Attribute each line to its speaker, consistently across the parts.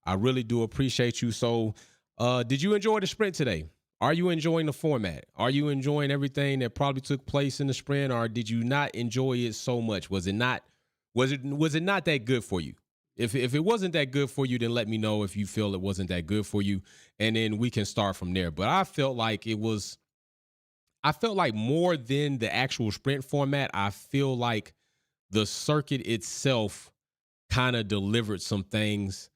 Speaker 1: I really do appreciate you. So, did you enjoy the sprint today? Are you enjoying the format? Are you enjoying everything that probably took place in the sprint, or did you not enjoy it so much? Was it not that good for you? If it wasn't that good for you, then let me know if you feel it wasn't that good for you, and then we can start from there. But I felt like it was. I felt like more than the actual sprint format. I feel like the circuit itself kind of delivered some things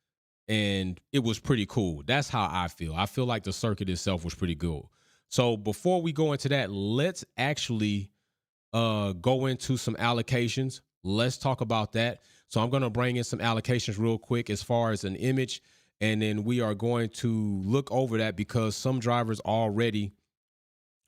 Speaker 1: and it was pretty cool. That's how I feel. I feel like the circuit itself was pretty good. So before we go into that, let's actually go into some allocations. Let's talk about that. So I'm going to bring in some allocations real quick as far as an image, and then we are going to look over that because some drivers already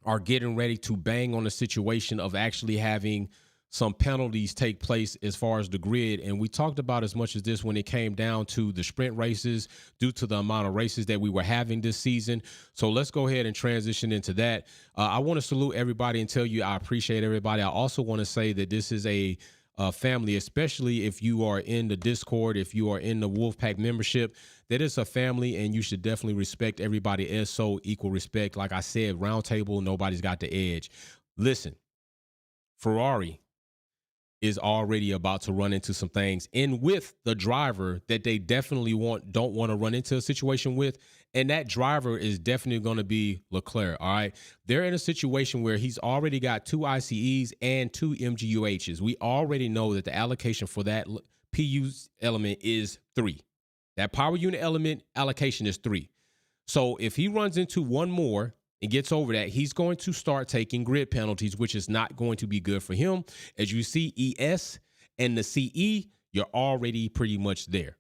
Speaker 1: are getting ready to bang on the situation of actually having some penalties take place as far as the grid. And we talked about as much as this when it came down to the sprint races due to the amount of races that we were having this season. So let's go ahead and transition into that. I want to salute everybody and tell you I appreciate everybody. I also want to say that this is a family, especially if you are in the Discord, if you are in the Wolfpack membership, that is a family and you should definitely respect everybody as so equal respect. Like I said, round table, nobody's got the edge. Listen, Ferrari is already about to run into some things and with the driver that they definitely don't want to run into a situation with. And that driver is definitely going to be Leclerc. All right. They're in a situation where he's already got 2 ICEs and 2 MGUHs. We already know that the allocation for that PU element is 3. That power unit element allocation is 3. So if he runs into one more and gets over that, he's going to start taking grid penalties, which is not going to be good for him. As you see, ES and the CE, you're already pretty much there.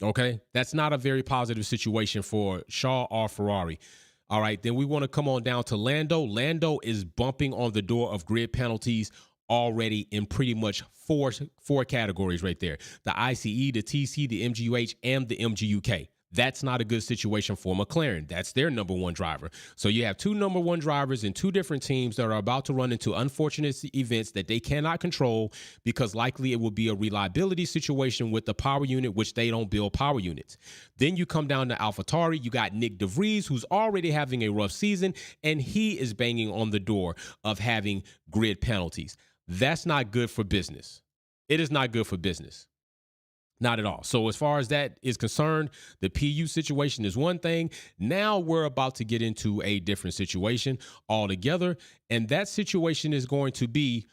Speaker 1: Okay, that's not a very positive situation for Shaw or Ferrari. All right, then we want to come on down to Lando. Lando is bumping on the door of grid penalties already in pretty much four categories right there. The ICE, the TC, the MGUH, and the MGUK. That's not a good situation for McLaren. That's their number one driver. So you have 2 number one drivers in 2 different teams that are about to run into unfortunate events that they cannot control because likely it will be a reliability situation with the power unit, which they don't build power units. Then you come down to AlphaTauri. You got Nick DeVries, who's already having a rough season, and he is banging on the door of having grid penalties. That's not good for business. It is not good for business. Not at all. So as far as that is concerned, the PU situation is one thing. Now we're about to get into a different situation altogether. And that situation is going to be,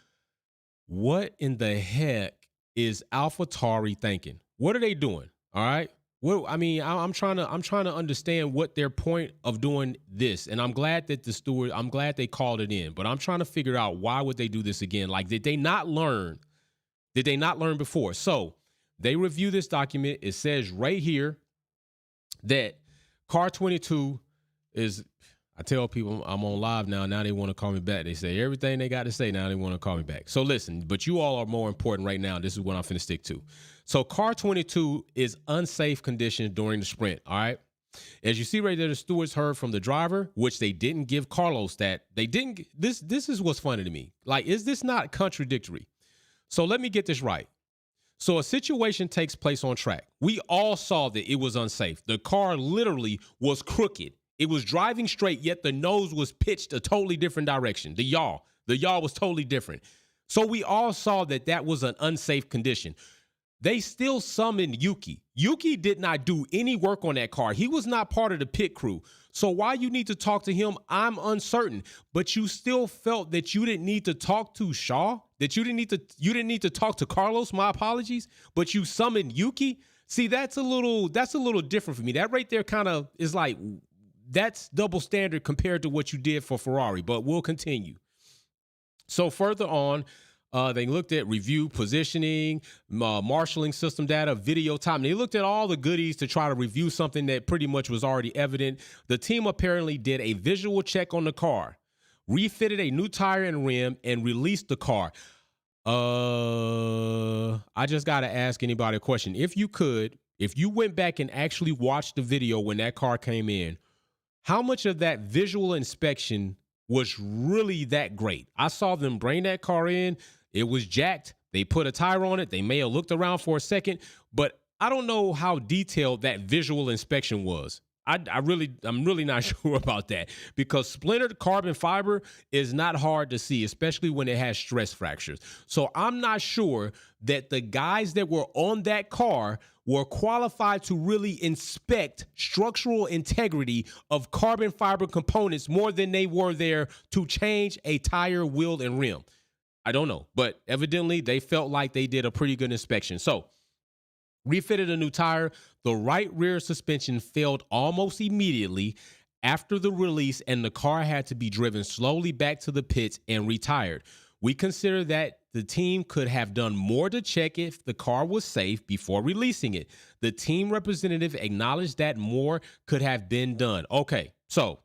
Speaker 1: what in the heck is AlphaTauri thinking? What are they doing? All right. Well, I mean, I'm trying to understand what their point of doing this. And I'm glad that I'm glad they called it in, but I'm trying to figure out why would they do this again? Like, did they not learn? Did they not learn before? So they review this document. It says right here that car 22 is, I tell people I'm on live now. Now they want to call me back. They say everything they got to say. Now they want to call me back. So listen, but you all are more important right now. This is what I'm finna stick to. So car 22 is unsafe conditions during the sprint. All right. As you see right there, the stewards heard from the driver, which they didn't give Carlos that. They didn't. This is what's funny to me. Like, is this not contradictory? So let me get this right. So a situation takes place on track. We all saw that it was unsafe. The car literally was crooked. It was driving straight, yet the nose was pitched a totally different direction. The yaw was totally different. So we all saw that that was an unsafe condition. They still summoned Yuki. Yuki did not do any work on that car. He was not part of the pit crew. So why you need to talk to him, I'm uncertain. But you still felt that you didn't need to talk to Shaw, that you didn't need to talk to Carlos. My apologies. But you summoned Yuki. See, that's a little different for me. That right there kind of is like, that's double standard compared to what you did for Ferrari. But we'll continue. So further on, they looked at review positioning, marshaling system data, video time. They looked at all the goodies to try to review something that pretty much was already evident. The team apparently did a visual check on the car, refitted a new tire and rim, and released the car. I just got to ask anybody a question. If you went back and actually watched the video when that car came in, how much of that visual inspection was really that great? I saw them bring that car in. It was jacked. They put a tire on it. They may have looked around for a second, but I don't know how detailed that visual inspection was. I'm really not sure about that, because splintered carbon fiber is not hard to see, especially when it has stress fractures. So I'm not sure that the guys that were on that car were qualified to really inspect structural integrity of carbon fiber components more than they were there to change a tire, wheel, and rim. I don't know, but evidently they felt like they did a pretty good inspection. So refitted a new tire. The right rear suspension failed almost immediately after the release, and the car had to be driven slowly back to the pits and retired. We consider that the team could have done more to check if the car was safe before releasing it. The team representative acknowledged that more could have been done. Okay, so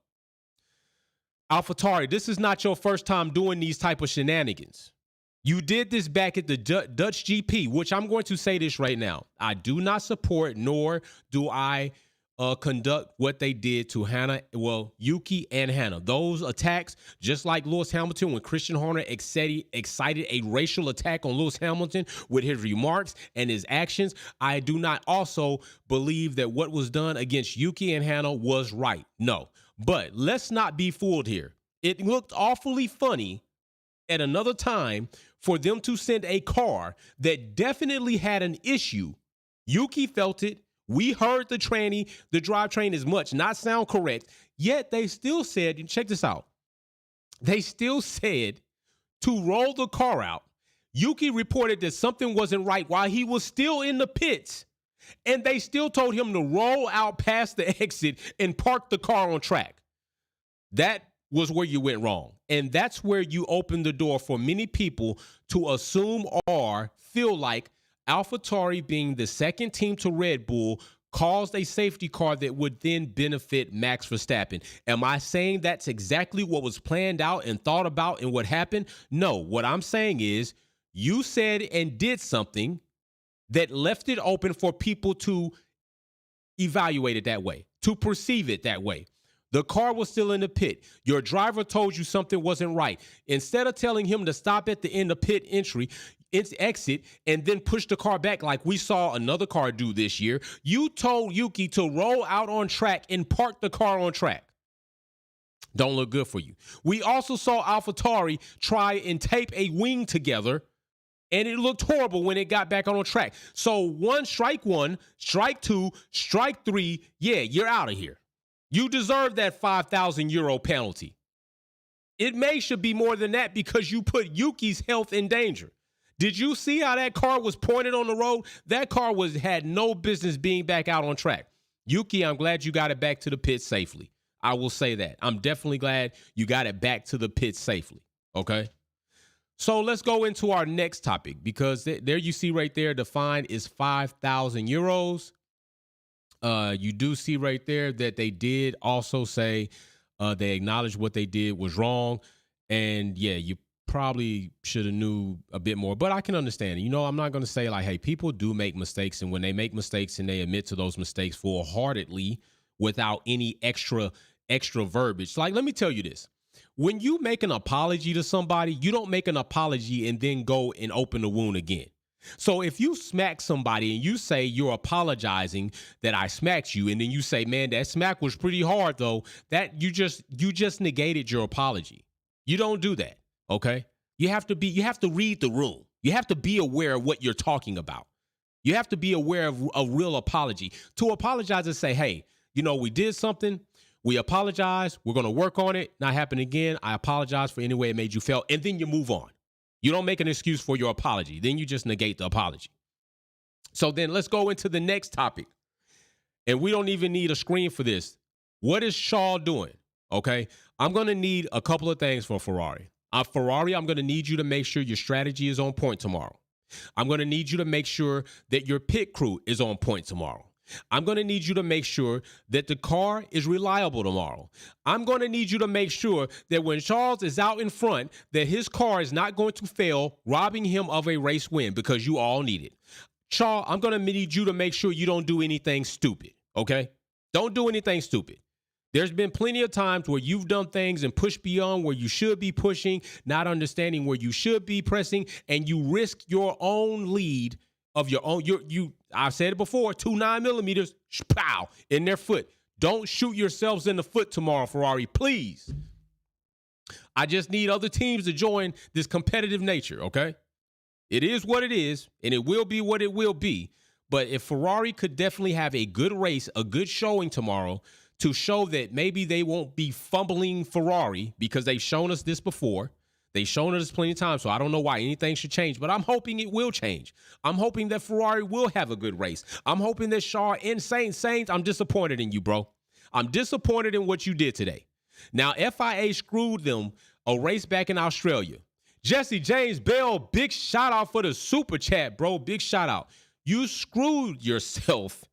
Speaker 1: AlphaTauri, this is not your first time doing these type of shenanigans. You did this back at the Dutch GP, which I'm going to say this right now. I do not support, nor do I conduct what they did to Yuki and Hannah. Those attacks, just like Lewis Hamilton, when Christian Horner excited a racial attack on Lewis Hamilton with his remarks and his actions, I do not also believe that what was done against Yuki and Hannah was right. No. But let's not be fooled here. It looked awfully funny at another time for them to send a car that definitely had an issue. Yuki felt it. We heard the drivetrain as much not sound correct, yet they still said, and check this out, they still said to roll the car out. Yuki reported that something wasn't right while he was still in the pits, and they still told him to roll out past the exit and park the car on track. That was where you went wrong. And that's where you opened the door for many people to assume or feel like AlphaTauri, being the second team to Red Bull, caused a safety car that would then benefit Max Verstappen. Am I saying that's exactly what was planned out and thought about and what happened? No. What I'm saying is you said and did something that left it open for people to evaluate it that way, to perceive it that way. The car was still in the pit. Your driver told you something wasn't right. Instead of telling him to stop at the end of pit entry, its exit, and then push the car back like we saw another car do this year, you told Yuki to roll out on track and park the car on track. Don't look good for you. We also saw AlphaTauri try and tape a wing together, and it looked horrible when it got back on track. So strike one, strike two, strike three, yeah, you're out of here. You deserve that €5,000 penalty. It should be more than that because you put Yuki's health in danger. Did you see how that car was pointed on the road? That car had no business being back out on track. Yuki, I'm glad you got it back to the pit safely. I will say that. I'm definitely glad you got it back to the pit safely. Okay? So let's go into our next topic, because there you see right there, the fine is €5,000. You do see right there that they did also say they acknowledged what they did was wrong. And yeah, you probably should have knew a bit more, but I can understand it. You know, I'm not going to say like, hey, people do make mistakes. And when they make mistakes and they admit to those mistakes full-heartedly without any extra verbiage. Like, let me tell you this. When you make an apology to somebody, you don't make an apology and then go and open the wound again. So if you smack somebody and you say you're apologizing that I smacked you, and then you say, man, that smack was pretty hard though, that you just negated your apology. You don't do that. Okay. You have to read the room. You have to be aware of what you're talking about. You have to be aware of a real apology. To apologize and say, hey, you know, we did something. We apologize. We're going to work on it. Not happen again. I apologize for any way it made you feel. And then you move on. You don't make an excuse for your apology. Then you just negate the apology. So then let's go into the next topic. And we don't even need a screen for this. What is Shaw doing? Okay. I'm going to need a couple of things from Ferrari. Ferrari, I'm going to need you to make sure your strategy is on point tomorrow. I'm going to need you to make sure that your pit crew is on point tomorrow. I'm going to need you to make sure that the car is reliable tomorrow. I'm going to need you to make sure that when Charles is out in front, that his car is not going to fail, robbing him of a race win, because you all need it. Charles, I'm going to need you to make sure you don't do anything stupid, okay? Don't do anything stupid. There's been plenty of times where you've done things and pushed beyond where you should be pushing, not understanding where you should be pressing, and you risk your own lead of your own. I've said it before, 2 9mm, pow, in their foot. Don't shoot yourselves in the foot tomorrow, Ferrari, please. I just need other teams to join this competitive nature, okay? It is what it is, and it will be what it will be. But if Ferrari could definitely have a good race, a good showing tomorrow to show that maybe they won't be fumbling Ferrari, because they've shown us this before. They've shown us plenty of times, so I don't know why anything should change, but I'm hoping it will change. I'm hoping that Ferrari will have a good race. I'm hoping that Charles and Sainz, I'm disappointed in you, bro. I'm disappointed in what you did today. Now, FIA screwed them a race back in Australia. Jesse James Bell, big shout out for the super chat, bro. Big shout out. You screwed yourself,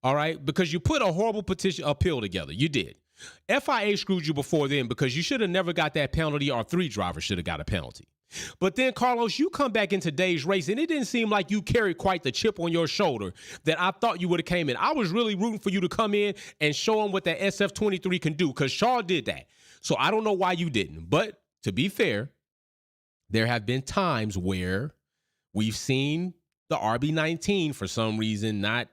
Speaker 1: all right, because you put a horrible appeal together. You did. FIA screwed you before then because you should have never got that penalty, or 3 drivers should have got a penalty. But then, Carlos, you come back in today's race, and it didn't seem like you carried quite the chip on your shoulder that I thought you would have came in. I was really rooting for you to come in and show them what that SF23 can do, because Charles did that. So I don't know why you didn't. But to be fair, there have been times where we've seen the RB19 for some reason not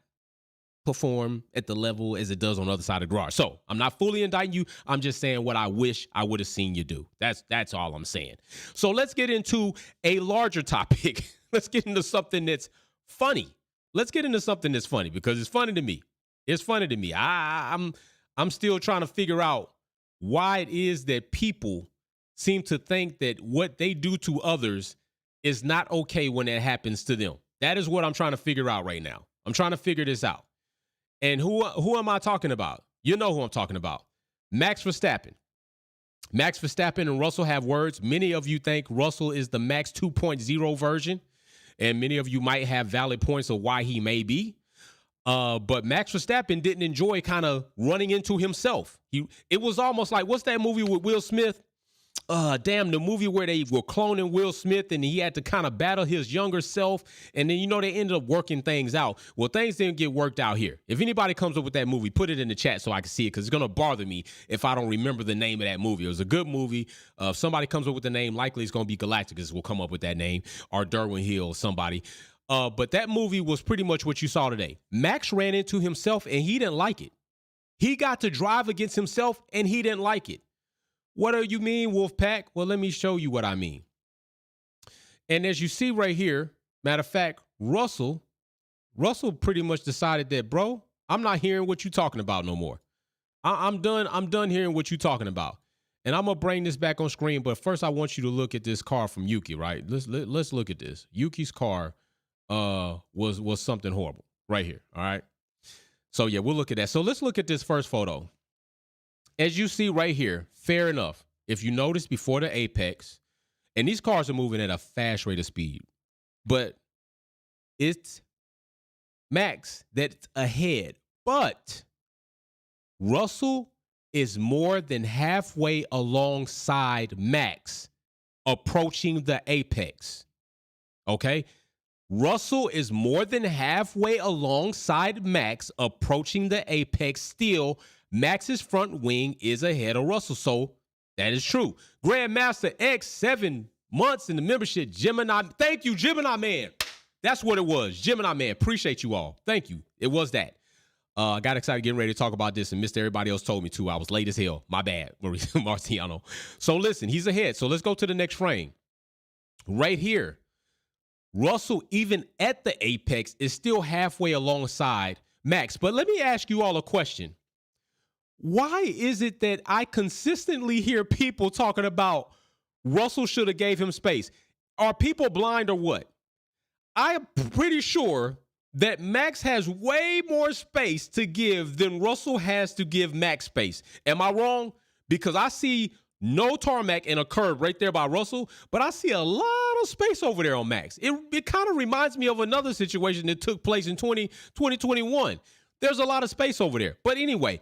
Speaker 1: perform at the level as it does on the other side of the garage. So I'm not fully indicting you. I'm just saying what I wish I would have seen you do. That's all I'm saying. So let's get into a larger topic. Let's get into something that's funny. Let's get into something that's funny, because it's funny to me. It's funny to me. I'm still trying to figure out why it is that people seem to think that what they do to others is not okay when it happens to them. That is what I'm trying to figure out right now. I'm trying to figure this out. And who am I talking about? You know who I'm talking about. Max Verstappen. Max Verstappen and Russell have words. Many of you think Russell is the Max 2.0 version, and many of you might have valid points of why he may be. But Max Verstappen didn't enjoy kind of running into himself. It was almost like, what's that movie with Will Smith? The movie where they were cloning Will Smith and he had to kind of battle his younger self, and then, they ended up working things out. Well, things didn't get worked out here. If anybody comes up with that movie, put it in the chat so I can see it, because it's going to bother me if I don't remember the name of that movie. It was a good movie. If somebody comes up with the name, likely it's going to be Galacticus will come up with that name, or Derwin Hill, somebody. But that movie was pretty much what you saw today. Max ran into himself and he didn't like it. He got to drive against himself and he didn't like it. What do you mean, Wolfpack? Well, let me show you what I mean. And as you see right here, matter of fact, Russell pretty much decided that, bro, I'm not hearing what you're talking about no more. I'm done hearing what you're talking about. And I'm going to bring this back on screen, but first I want you to look at this car from Yuki, right? Let's look at this. Yuki's car was something horrible right here, all right? So, yeah, we'll look at that. So let's look at this first photo. As you see right here, fair enough, if you notice before the apex, and these cars are moving at a fast rate of speed, but it's Max that's ahead. But Russell is more than halfway alongside Max approaching the apex. Okay? Russell is more than halfway alongside Max approaching the apex. Still, Max's front wing is ahead of Russell. So that is true. Grandmaster X, 7 months in the membership. Gemini. Thank you, Gemini Man. That's what it was. Gemini Man. Appreciate you all. Thank you. It was that. I got excited getting ready to talk about this and missed everybody else told me to. I was late as hell. My bad, Marciano. So listen, he's ahead. So let's go to the next frame. Right here, Russell, even at the apex, is still halfway alongside Max. But let me ask you all a question. Why is it that I consistently hear people talking about Russell should have gave him space? Are people blind or what? I am pretty sure that Max has way more space to give than Russell has to give Max space. Am I wrong? Because I see no tarmac and a curb right there by Russell, but I see a lot of space over there on Max. It kind of reminds me of another situation that took place in 2021. There's a lot of space over there. But anyway,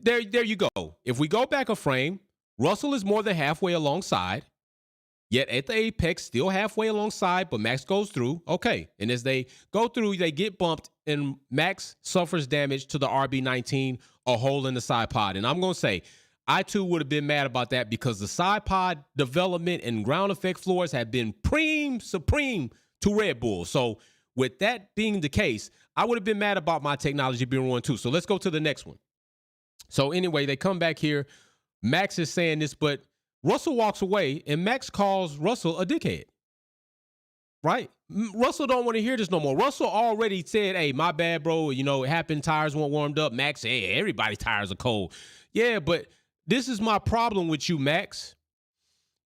Speaker 1: there you go. If we go back a frame, Russell is more than halfway alongside, yet at the apex, still halfway alongside, but Max goes through. Okay, and as they go through, they get bumped, and Max suffers damage to the RB19, a hole in the side pod. And I'm going to say, I too would have been mad about that, because the side pod development and ground effect floors have been supreme to Red Bull. So with that being the case, I would have been mad about my technology being ruined too. So let's go to the next one. So anyway, they come back here. Max is saying this, but Russell walks away and Max calls Russell a dickhead. Right? Russell don't want to hear this no more. Russell already said, hey, my bad, bro. You know, it happened. Tires weren't warmed up. Max, hey, everybody's tires are cold. Yeah, but this is my problem with you, Max.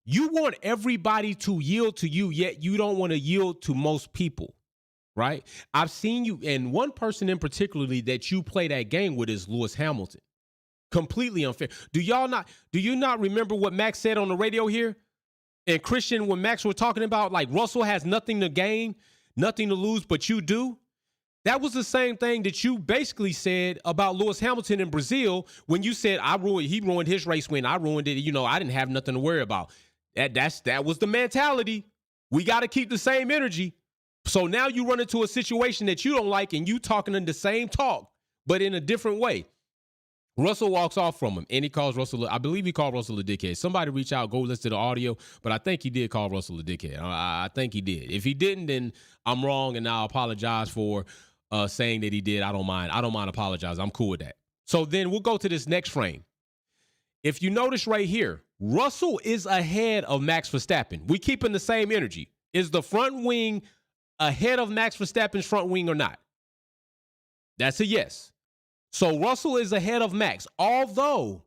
Speaker 1: You want everybody to yield to you, yet you don't want to yield to most people. Right? I've seen you, and one person in particularly that you play that game with is Lewis Hamilton. Completely unfair. Do you not remember what Max said on the radio here? And Christian, when Max were talking about like Russell has nothing to gain, nothing to lose, but you do. That was the same thing that you basically said about Lewis Hamilton in Brazil when you said he ruined his race win. I ruined it. You know, I didn't have nothing to worry about. That was the mentality. We got to keep the same energy. So now you run into a situation that you don't like and you talking in the same talk, but in a different way. Russell walks off from him, and he calls Russell, I believe he called Russell a dickhead. Somebody reach out, go listen to the audio, but I think he did call Russell a dickhead. I think he did. If he didn't, then I'm wrong, and I'll apologize for saying that he did. I don't mind apologizing. I'm cool with that. So then we'll go to this next frame. If you notice right here, Russell is ahead of Max Verstappen. We keeping the same energy. Is the front wing ahead of Max Verstappen's front wing or not? That's a yes. So Russell is ahead of Max, although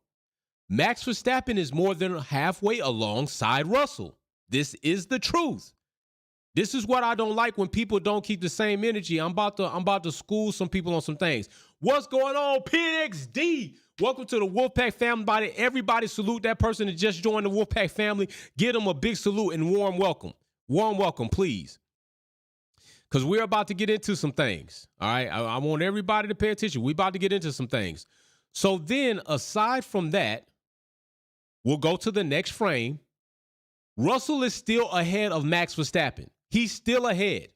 Speaker 1: Max Verstappen is more than halfway alongside Russell. This is the truth. This is what I don't like when people don't keep the same energy. I'm about to school some people on some things. What's going on, PXD? Welcome to the Wolfpack family. Everybody salute that person that just joined the Wolfpack family. Give them a big salute and warm welcome. Warm welcome, please. Because we're about to get into some things, all right? I want everybody to pay attention. We're about to get into some things. So then, aside from that, we'll go to the next frame. Russell is still ahead of Max Verstappen. He's still ahead.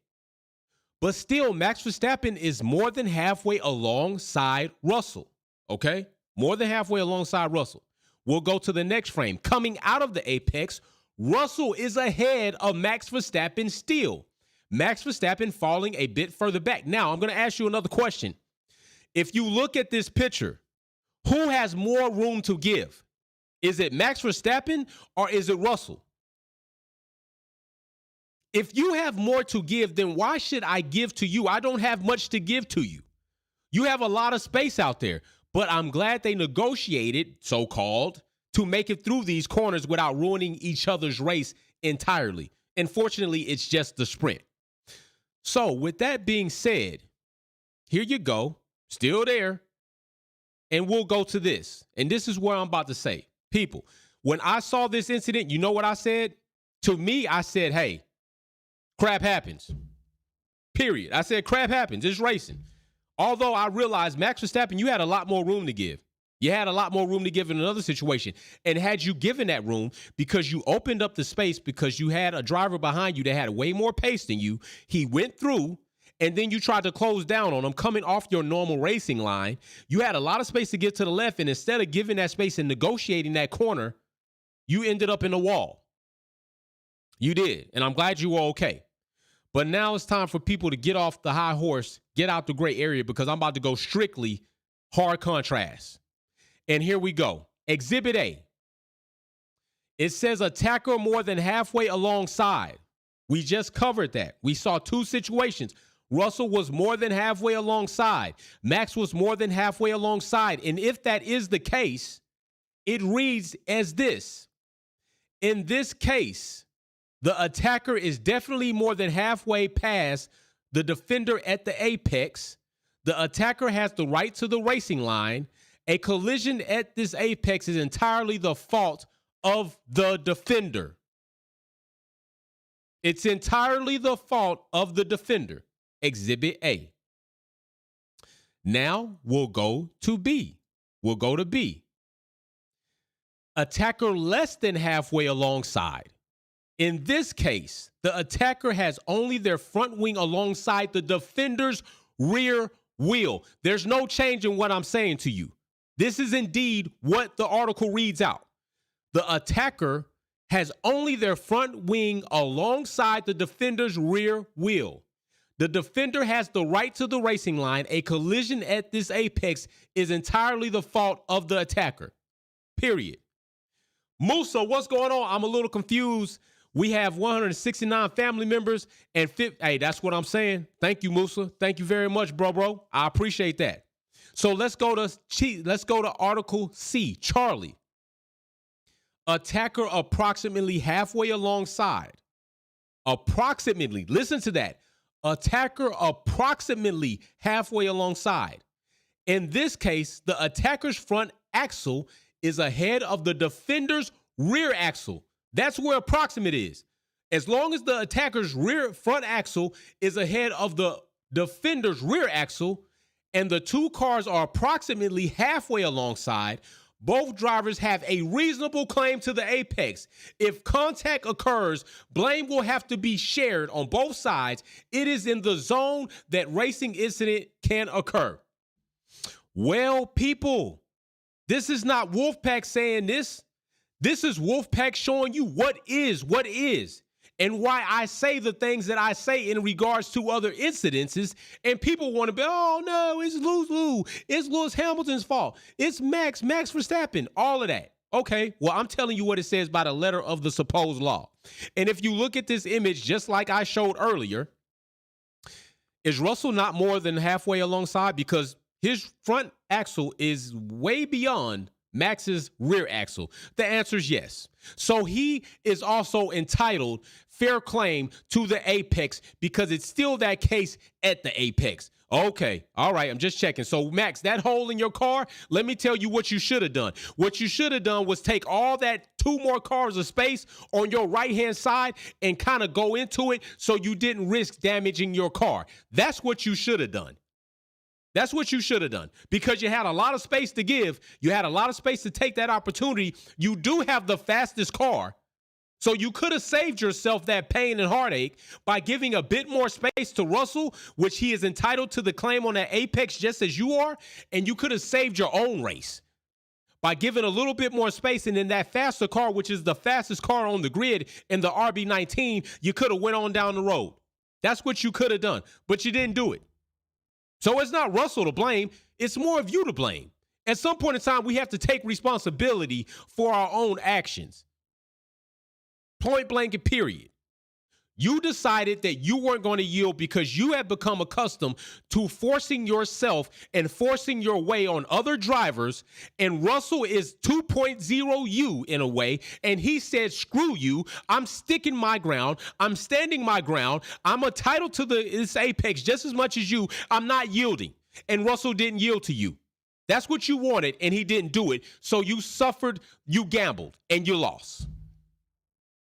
Speaker 1: But still, Max Verstappen is more than halfway alongside Russell, okay? More than halfway alongside Russell. We'll go to the next frame. Coming out of the apex, Russell is ahead of Max Verstappen still. Max Verstappen falling a bit further back. Now, I'm going to ask you another question. If you look at this picture, who has more room to give? Is it Max Verstappen or is it Russell? If you have more to give, then why should I give to you? I don't have much to give to you. You have a lot of space out there, but I'm glad they negotiated, so-called, to make it through these corners without ruining each other's race entirely. Unfortunately, it's just the sprint. So with that being said, here you go, still there. And we'll go to this. And this is where I'm about to say, people, when I saw this incident, you know what I said? To me, I said, hey, crap happens. Period. I said, crap happens. It's racing. Although I realized, Max Verstappen, you had a lot more room to give. You had a lot more room to give in another situation. And had you given that room because you opened up the space because you had a driver behind you that had way more pace than you, he went through, and then you tried to close down on him coming off your normal racing line. You had a lot of space to get to the left, and instead of giving that space and negotiating that corner, you ended up in the wall. You did, and I'm glad you were okay. But now it's time for people to get off the high horse, get out the gray area, because I'm about to go strictly hard contrast. And here we go. Exhibit A. It says attacker more than halfway alongside. We just covered that. We saw two situations. Russell was more than halfway alongside. Max was more than halfway alongside. And if that is the case, it reads as this. In this case, the attacker is definitely more than halfway past the defender at the apex. The attacker has the right to the racing line. A collision at this apex is entirely the fault of the defender. It's entirely the fault of the defender. Exhibit A. Now we'll go to B. We'll go to B. Attacker less than halfway alongside. In this case, the attacker has only their front wing alongside the defender's rear wheel. There's no change in what I'm saying to you. This is indeed what the article reads out. The attacker has only their front wing alongside the defender's rear wheel. The defender has the right to the racing line. A collision at this apex is entirely the fault of the attacker. Period. Musa, what's going on? I'm a little confused. We have 169 family members and hey, that's what I'm saying. Thank you, Musa. Thank you very much, bro. I appreciate that. So let's go to Article C, Charlie. Attacker approximately halfway alongside. Approximately, listen to that. Attacker approximately halfway alongside. In this case, the attacker's front axle is ahead of the defender's rear axle. That's where approximate is. As long as the attacker's front axle is ahead of the defender's rear axle and the two cars are approximately halfway alongside, both drivers have a reasonable claim to the apex. If contact occurs, blame will have to be shared on both sides. It is in the zone that racing incident can occur. Well, people, this is not Wolfpack saying this. This is Wolfpack showing you what is, and why I say the things that I say in regards to other incidences. And people want to be, oh no, it's Lou. It's Lewis Hamilton's fault. It's Max Verstappen, all of that. Okay, well, I'm telling you what it says by the letter of the supposed law. And if you look at this image, just like I showed earlier, is Russell not more than halfway alongside? Because his front axle is way beyond Max's rear axle. The answer is yes. So he is also entitled fair claim to the apex because it's still that case at the apex. Okay. All right. I'm just checking. So Max, that hole in your car, let me tell you what you should have done. What you should have done was take all that 2 more cars of space on your right-hand side and kind of go into it so you didn't risk damaging your car. That's what you should have done. That's what you should have done because you had a lot of space to give. You had a lot of space to take that opportunity. You do have the fastest car. So you could have saved yourself that pain and heartache by giving a bit more space to Russell, which he is entitled to the claim on that apex just as you are. And you could have saved your own race by giving a little bit more space. And in that faster car, which is the fastest car on the grid in the RB19, you could have went on down the road. That's what you could have done, but you didn't do it. So it's not Russell to blame. It's more of you to blame. At some point in time, we have to take responsibility for our own actions. Point blank and period. You decided that you weren't going to yield because you had become accustomed to forcing yourself and forcing your way on other drivers. And Russell is 2.0 you in a way. And he said, screw you. I'm sticking my ground. I'm standing my ground. I'm entitled to this apex just as much as you. I'm not yielding. And Russell didn't yield to you. That's what you wanted. And he didn't do it. So you suffered, you gambled, and you lost.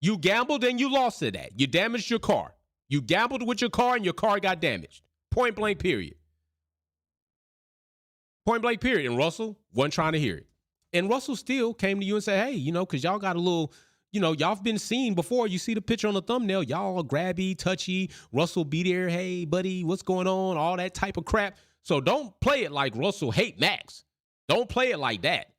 Speaker 1: You gambled and you lost to that. You damaged your car. You gambled with your car and your car got damaged. Point blank, period. Point blank, period. And Russell wasn't trying to hear it. And Russell still came to you and said, hey, because y'all got a little, y'all have been seen before. You see the picture on the thumbnail. Y'all grabby, touchy. Russell be there. Hey, buddy, what's going on? All that type of crap. So don't play it like Russell hate Max. Don't play it like that.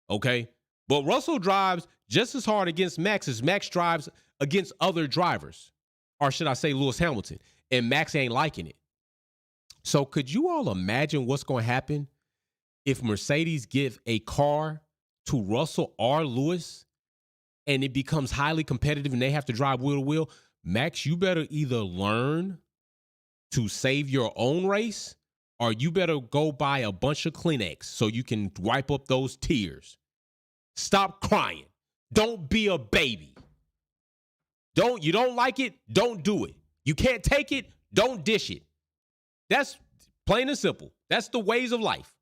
Speaker 1: Okay? But Russell drives just as hard against Max as Max drives against other drivers. Or should I say Lewis Hamilton. And Max ain't liking it. So could you all imagine what's going to happen if Mercedes give a car to Russell or Lewis and it becomes highly competitive and they have to drive wheel to wheel? Max, you better either learn to save your own race or you better go buy a bunch of Kleenex so you can wipe up those tears. Stop crying. Don't be a baby. You don't like it? Don't do it. You can't take it? Don't dish it. That's plain and simple. That's the ways of life.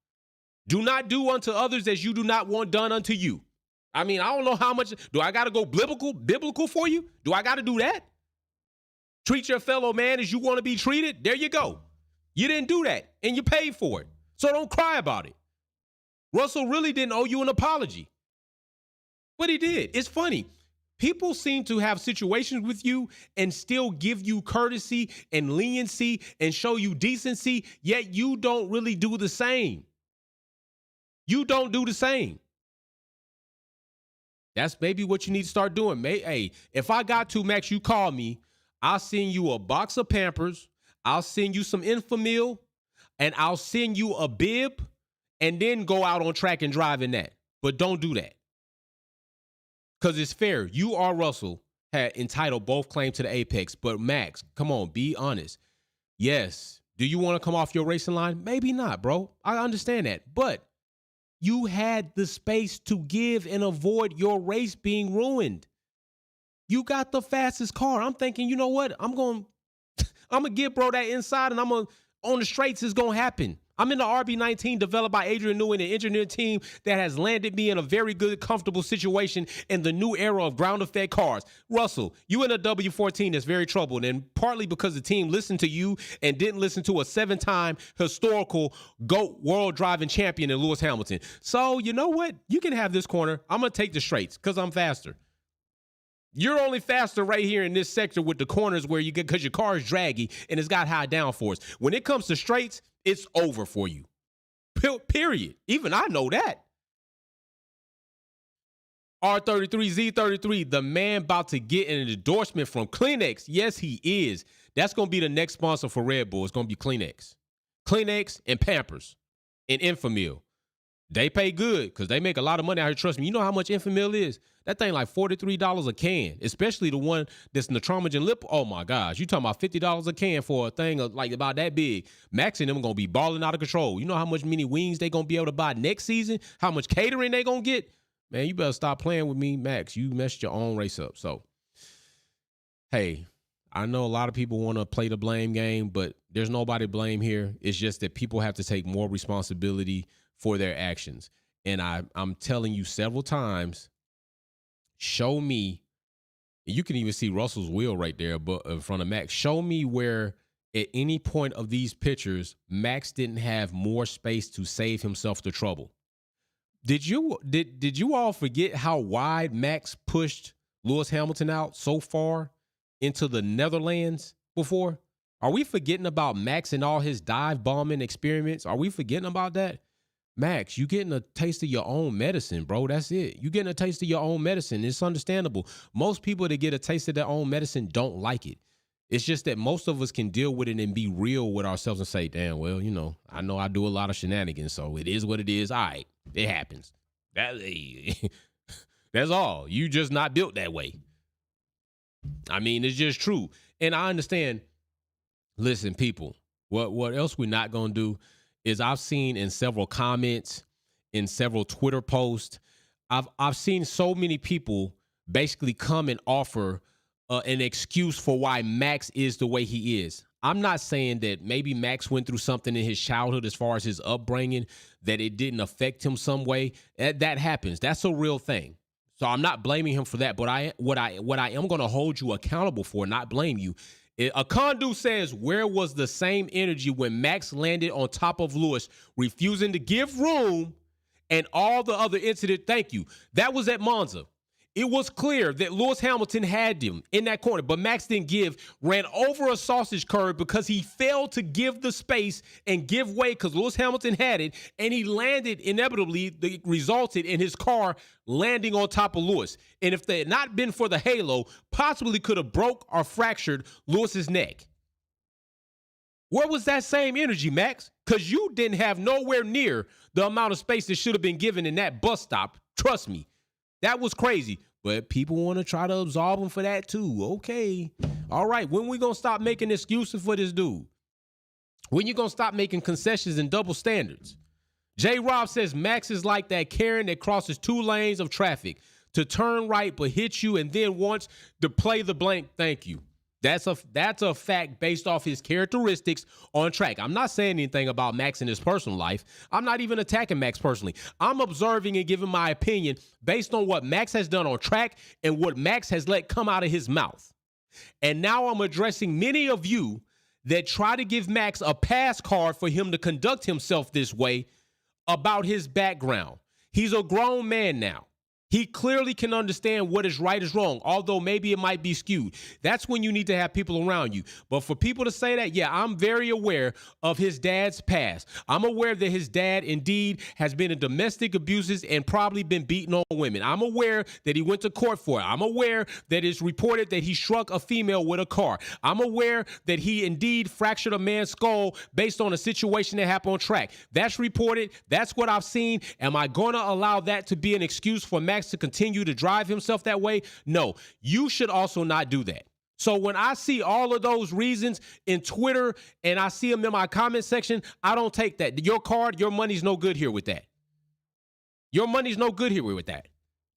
Speaker 1: Do not do unto others as you do not want done unto you. I mean, I don't know how much. Do I got to go biblical for you? Do I got to do that? Treat your fellow man as you want to be treated? There you go. You didn't do that, and you paid for it. So don't cry about it. Russell really didn't owe you an apology. But he did. It's funny. People seem to have situations with you and still give you courtesy and leniency and show you decency, yet you don't really do the same. You don't do the same. That's maybe what you need to start doing. Hey, if I got to, Max, you call me. I'll send you a box of Pampers. I'll send you some infamil, and I'll send you a bib, and then go out on track and drive in that. But don't do that. Because it's fair. You or Russell had entitled both claims to the apex. But Max, come on, be honest. Yes. Do you want to come off your racing line? Maybe not, bro. I understand that. But you had the space to give and avoid your race being ruined. You got the fastest car. I'm thinking, you know what? I'm going to give bro that inside, and on the straights, it's going to happen. I'm in the RB19 developed by Adrian Newey, an engineering team that has landed me in a very good, comfortable situation in the new era of ground-effect cars. Russell, you in a W14 that's very troubled, and partly because the team listened to you and didn't listen to a 7-time historical GOAT world driving champion in Lewis Hamilton. So, you know what? You can have this corner. I'm going to take the straights because I'm faster. You're only faster right here in this sector with the corners where you get, because your car is draggy and it's got high downforce. When it comes to straights, it's over for you. Period. Even I know that. R33, Z33, the man about to get an endorsement from Kleenex. Yes, he is. That's going to be the next sponsor for Red Bull. It's going to be Kleenex. Kleenex and Pampers and Infamil. They pay good because they make a lot of money out here. Trust me. You know how much Infamil is? That thing like $43 a can, especially the one that's Nitrogen lip. Oh, my gosh. You talking about $50 a can for a thing like about that big. Max and them going to be balling out of control. You know how much many wings they going to be able to buy next season? How much catering they going to get? Man, you better stop playing with me, Max. You messed your own race up. So, hey, I know a lot of people want to play the blame game, but there's nobody to blame here. It's just that people have to take more responsibility for their actions. And I'm telling you several times, show me, you can even see Russell's wheel right there in front of Max. Show me where at any point of these pictures, Max didn't have more space to save himself the trouble. Did you all forget how wide Max pushed Lewis Hamilton out so far into the Netherlands before? Are we forgetting about Max and all his dive bombing experiments? Are we forgetting about that? Max, you getting a taste of your own medicine, bro. That's it. You getting a taste of your own medicine. It's understandable. Most people that get a taste of their own medicine don't like it. It's just that most of us can deal with it and be real with ourselves and say, damn, well, you know I do a lot of shenanigans, so it is what it is. All right, it happens. That's all. You just not built that way. I mean, it's just true. And I understand. Listen, people, what else we're not going to do is I've seen in several comments, in several Twitter posts, I've seen so many people basically come and offer an excuse for why Max is the way he is. I'm not saying that maybe Max went through something in his childhood as far as his upbringing that it didn't affect him some way. That happens. That's a real thing. So I'm not blaming him for that. But what I am going to hold you accountable for, not blame you. Akondu says, where was the same energy when Max landed on top of Lewis, refusing to give room, and all the other incident? Thank you. That was at Monza. It was clear that Lewis Hamilton had him in that corner, but Max didn't give, ran over a sausage curve because he failed to give the space and give way because Lewis Hamilton had it, and he landed inevitably. That resulted in his car landing on top of Lewis. And if they had not been for the halo, possibly could have broke or fractured Lewis's neck. Where was that same energy, Max? Because you didn't have nowhere near the amount of space that should have been given in that bus stop. Trust me. That was crazy, but people want to try to absolve him for that too. Okay. All right. When we going to stop making excuses for this dude? When you going to stop making concessions and double standards? J. Rob says Max is like that Karen that crosses 2 lanes of traffic to turn right but hits you and then wants to play the blank. Thank you. That's a fact based off his characteristics on track. I'm not saying anything about Max in his personal life. I'm not even attacking Max personally. I'm observing and giving my opinion based on what Max has done on track and what Max has let come out of his mouth. And now I'm addressing many of you that try to give Max a pass card for him to conduct himself this way about his background. He's a grown man now. He clearly can understand what is right is wrong, although maybe it might be skewed. That's when you need to have people around you. But for people to say that, yeah, I'm very aware of his dad's past. I'm aware that his dad indeed has been in domestic abuses and probably been beating on women. I'm aware that he went to court for it. I'm aware that it's reported that he struck a female with a car. I'm aware that he indeed fractured a man's skull based on a situation that happened on track. That's reported. That's what I've seen. Am I going to allow that to be an excuse for Max to continue to drive himself that way? No, you should also not do that. So when I see all of those reasons in Twitter and I see them in my comment section, I don't take that. Your card, your money's no good here with that. Your money's no good here with that.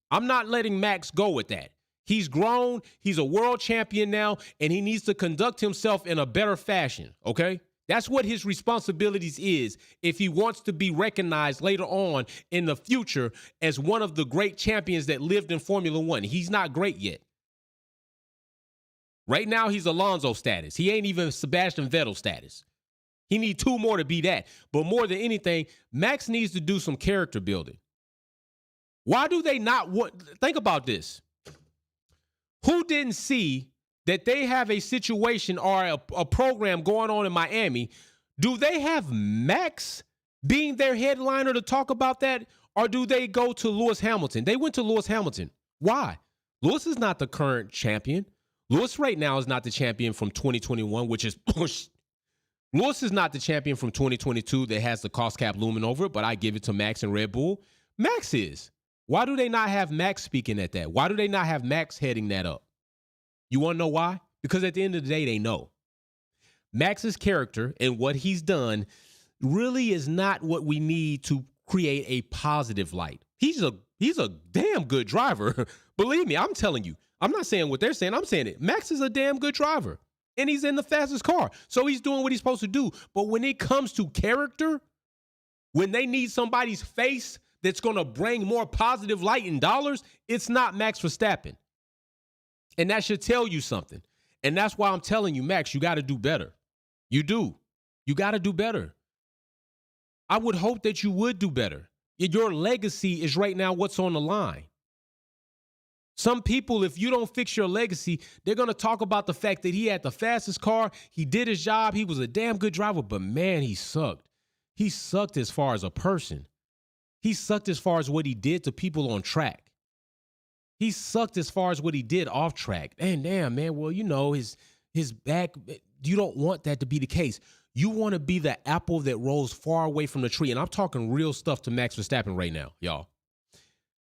Speaker 1: I'm not letting Max go with that. He's grown. He's a world champion now, and he needs to conduct himself in a better fashion, okay? That's what his responsibilities is if he wants to be recognized later on in the future as one of the great champions that lived in Formula One. He's not great yet. Right now, he's Alonso status. He ain't even Sebastian Vettel status. He needs 2 more to be that. But more than anything, Max needs to do some character building. Why do they not want? Think about this. Who didn't see that they have a situation or a program going on in Miami? Do they have Max being their headliner to talk about that? Or do they go to Lewis Hamilton? They went to Lewis Hamilton. Why? Lewis is not the current champion. Lewis right now is not the champion from 2021, which is Lewis is not the champion from 2022 that has the cost cap looming over it, but I give it to Max and Red Bull. Max is. Why do they not have Max speaking at that? Why do they not have Max heading that up? You want to know why? Because at the end of the day, they know. Max's character and what he's done really is not what we need to create a positive light. He's a damn good driver. Believe me, I'm telling you. I'm not saying what they're saying. I'm saying it. Max is a damn good driver. And he's in the fastest car. So he's doing what he's supposed to do. But when it comes to character, when they need somebody's face that's going to bring more positive light and dollars, it's not Max Verstappen. And that should tell you something. And that's why I'm telling you, Max, you got to do better. You do. You got to do better. I would hope that you would do better. Your legacy is right now what's on the line. Some people, if you don't fix your legacy, they're going to talk about the fact that he had the fastest car. He did his job. He was a damn good driver. But, man, he sucked. He sucked as far as a person. He sucked as far as what he did to people on track. He sucked as far as what he did off track. And damn, man, well, you know, his back, you don't want that to be the case. You want to be the apple that rolls far away from the tree. And I'm talking real stuff to Max Verstappen right now, y'all.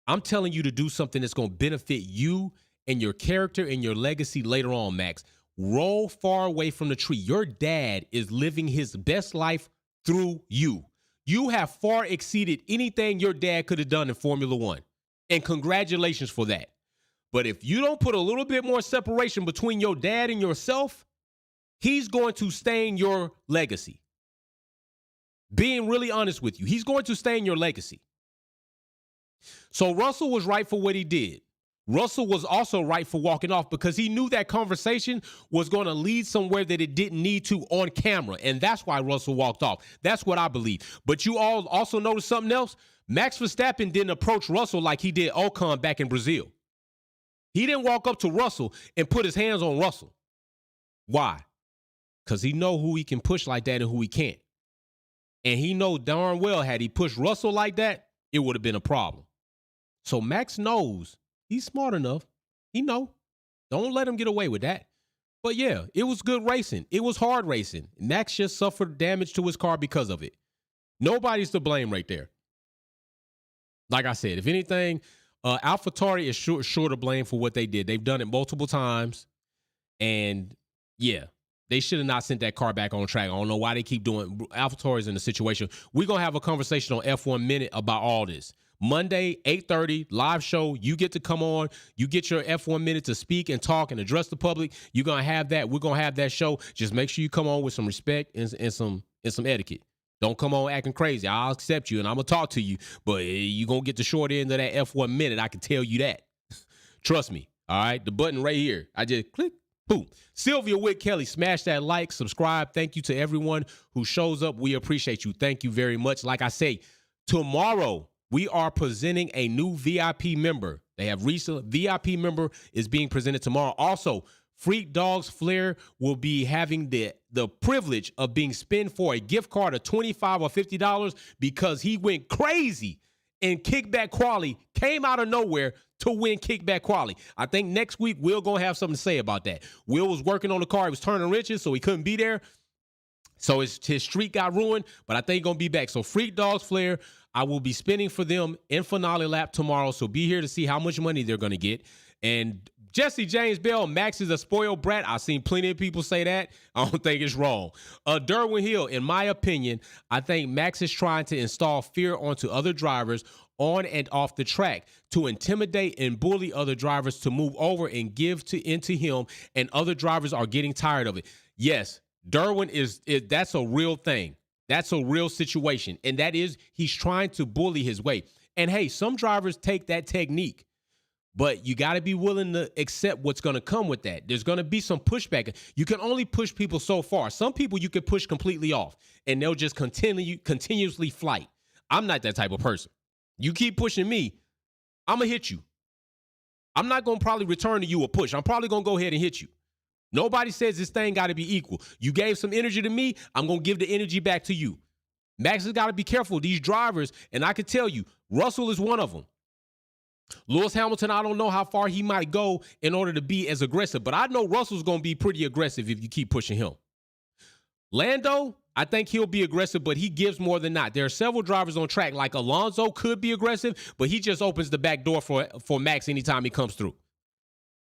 Speaker 1: I'm telling you to do something that's going to benefit you and your character and your legacy later on, Max. Roll far away from the tree. Your dad is living his best life through you. You have far exceeded anything your dad could have done in Formula One. And congratulations for that. But if you don't put a little bit more separation between your dad and yourself, he's going to stain your legacy. Being really honest with you, he's going to stain your legacy. So Russell was right for what he did. Russell was also right for walking off because he knew that conversation was going to lead somewhere that it didn't need to on camera. And that's why Russell walked off. That's what I believe. But you all also notice something else? Max Verstappen didn't approach Russell like he did Ocon back in Brazil. He didn't walk up to Russell and put his hands on Russell. Why? Because he know who he can push like that and who he can't. And he know darn well had he pushed Russell like that, it would have been a problem. So Max knows. He's smart enough. He know. Don't let him get away with that. But yeah, it was good racing. It was hard racing. Max just suffered damage to his car because of it. Nobody's to blame right there. Like I said, if anything, AlphaTauri is sure to blame for what they did. They've done it multiple times. And yeah, they should have not sent that car back on track. I don't know why they keep doing. AlphaTauri's in the situation. We're going to have a conversation on F1 Minute about all this. Monday, 8:30, live show. You get to come on. You get your F1 Minute to speak and talk and address the public. You're going to have that. We're going to have that show. Just make sure you come on with some respect and some etiquette. Don't come on acting crazy. I'll accept you and I'm going to talk to you. But you're going to get the short end of that F1 Minute. I can tell you that. Trust me. All right. The button right here. I just click. Boom. Sylvia Witt Kelly, smash that like, subscribe. Thank you to everyone who shows up. We appreciate you. Thank you very much. Like I say, tomorrow, We are presenting a new VIP member. They have recent VIP member is being presented tomorrow. Also, Freak Dogs Flair will be having the privilege of being spent for a gift card of $25 or $50 because he went crazy in kickback quality, came out of nowhere to win kickback quality. I think next week Will gonna have something to say about that. Will was working on the car, he was turning wrenches, so he couldn't be there. So his streak got ruined, but I think he's gonna be back. So Freak Dogs Flair, I will be spending for them in finale lap tomorrow. So be here to see how much money they're gonna get. And Jesse James Bell, Max is a spoiled brat. I've seen plenty of people say that. I don't think it's wrong. Derwin Hill, in my opinion, I think Max is trying to install fear onto other drivers on and off the track to intimidate and bully other drivers to move over and give into him, and other drivers are getting tired of it. Yes, Derwin that's a real thing. That's a real situation, and that is he's trying to bully his way. And hey, some drivers take that technique, but you got to be willing to accept what's going to come with that. There's going to be some pushback. You can only push people so far. Some people you can push completely off, and they'll just continuously flight. I'm not that type of person. You keep pushing me, I'm going to hit you. I'm not going to probably return to you a push. I'm probably going to go ahead and hit you. Nobody says this thing got to be equal. You gave some energy to me, I'm going to give the energy back to you. Max has got to be careful. These drivers, and I can tell you, Russell is one of them. Lewis Hamilton, I don't know how far he might go in order to be as aggressive, but I know Russell's going to be pretty aggressive if you keep pushing him. Lando, I think he'll be aggressive, but he gives more than not. There are several drivers on track, like Alonso could be aggressive, but he just opens the back door for Max anytime he comes through.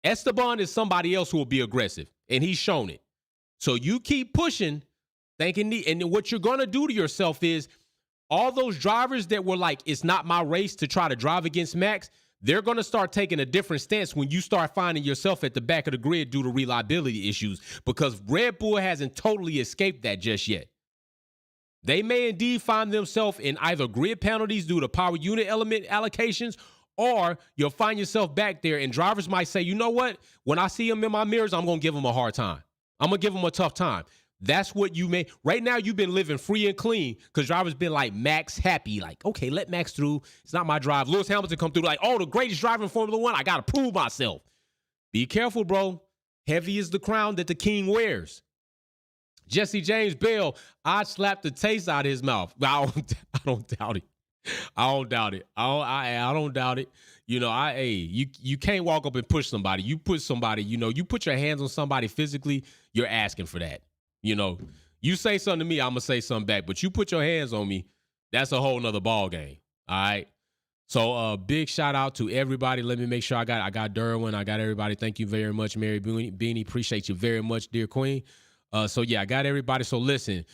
Speaker 1: Esteban is somebody else who will be aggressive, and he's shown it. So you keep pushing, and what you're going to do to yourself is all those drivers that were like, it's not my race to try to drive against Max, they're going to start taking a different stance when you start finding yourself at the back of the grid due to reliability issues, because Red Bull hasn't totally escaped that just yet. They may indeed find themselves in either grid penalties due to power unit element allocations, or you'll find yourself back there and drivers might say, you know what? When I see him in my mirrors, I'm going to give him a hard time. I'm going to give him a tough time. That's what you may. Right now, you've been living free and clean because drivers been like Max happy. Like, okay, let Max through. It's not my drive. Lewis Hamilton come through like, oh, the greatest driver in Formula One. I got to prove myself. Be careful, bro. Heavy is the crown that the king wears. Jesse James Bell, I'd slap the taste out of his mouth. I don't doubt it. I don't doubt it. I don't doubt it. You know, you can't walk up and push somebody. You push somebody, you put your hands on somebody physically, you're asking for that. You know, you say something to me, I'm going to say something back. But you put your hands on me, that's a whole nother ball game. All right? So big shout out to everybody. Let me make sure I got Derwin. I got everybody. Thank you very much, Mary Beanie. Appreciate you very much, dear queen. So, yeah, I got everybody. So, listen,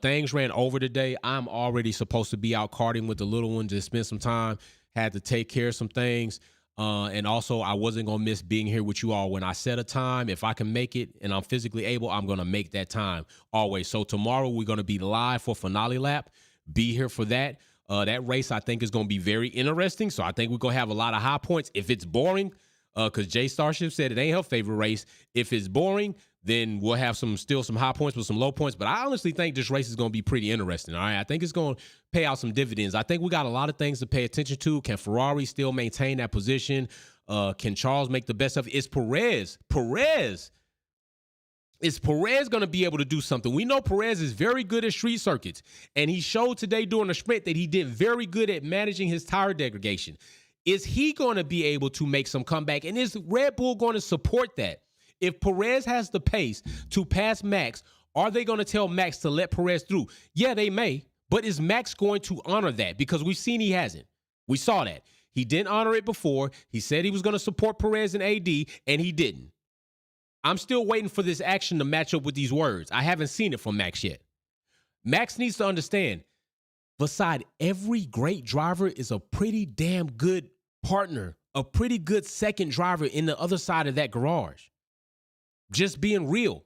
Speaker 1: things ran over today. I'm already supposed to be out karting with the little one to spend some time. Had to take care of some things. And also, I wasn't going to miss being here with you all. When I set a time, if I can make it and I'm physically able, I'm going to make that time always. So tomorrow, we're going to be live for finale lap. Be here for that. That race, I think, is going to be very interesting. So I think we're going to have a lot of high points. If it's boring, because Jay Starship said it ain't her favorite race. If it's boring, then we'll have still some high points with some low points. But I honestly think this race is going to be pretty interesting. All right, I think it's going to pay out some dividends. I think we got a lot of things to pay attention to. Can Ferrari still maintain that position? Can Charles make the best of it? Is Perez going to be able to do something? We know Perez is very good at street circuits, and he showed today during the sprint that he did very good at managing his tire degradation. Is he going to be able to make some comeback? And is Red Bull going to support that? If Perez has the pace to pass Max, are they going to tell Max to let Perez through? Yeah, they may. But is Max going to honor that? Because we've seen he hasn't. We saw that. He didn't honor it before. He said he was going to support Perez and AD, and he didn't. I'm still waiting for this action to match up with these words. I haven't seen it from Max yet. Max needs to understand, beside every great driver is a pretty damn good partner, a pretty good second driver in the other side of that garage. Just being real.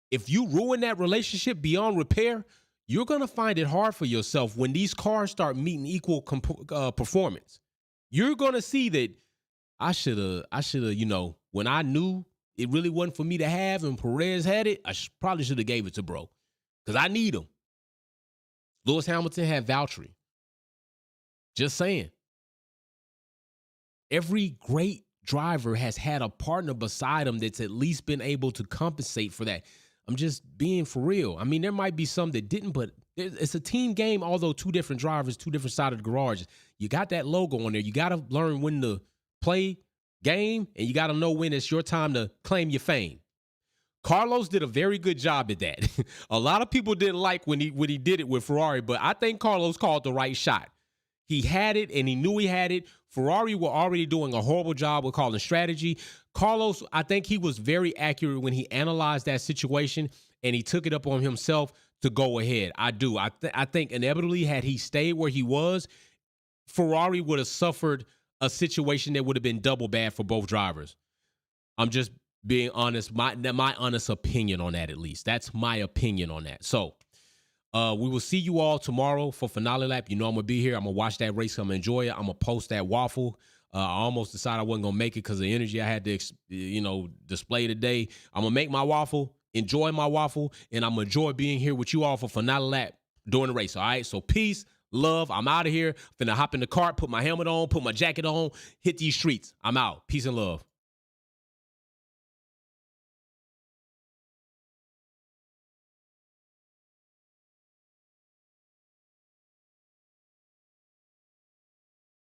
Speaker 1: If you ruin that relationship beyond repair, you're going to find it hard for yourself when these cars start meeting equal performance. You're going to see that I should have, when I knew it really wasn't for me to have and Perez had it, I probably should have gave it to bro because I need him. Lewis Hamilton had Valtteri. Just saying. Every great driver has had a partner beside him that's at least been able to compensate for that. I'm just being for real. I mean, there might be some that didn't, but it's a team game, although two different drivers, two different sides of the garage. You got that logo on there. You got to learn when to play game, and you got to know when it's your time to claim your fame. Carlos did a very good job at that. A lot of people didn't like when he did it with Ferrari, but I think Carlos called the right shot. He had it, and he knew he had it. Ferrari were already doing a horrible job with calling strategy. Carlos, I think he was very accurate when he analyzed that situation, and he took it up on himself to go ahead. I do. I think inevitably, had he stayed where he was, Ferrari would have suffered a situation that would have been double bad for both drivers. I'm just being honest, my honest opinion on that, at least. That's my opinion on that. So we will see you all tomorrow for finale lap. You know I'm going to be here. I'm going to watch that race. I'm going to enjoy it. I'm going to post that waffle. I almost decided I wasn't going to make it because of the energy I had to, display today. I'm going to make my waffle, enjoy my waffle, and I'm going to enjoy being here with you all for finale lap during the race. All right? So peace, love. I'm out of here. Finna hop in the cart, put my helmet on, put my jacket on, hit these streets. I'm out. Peace and love.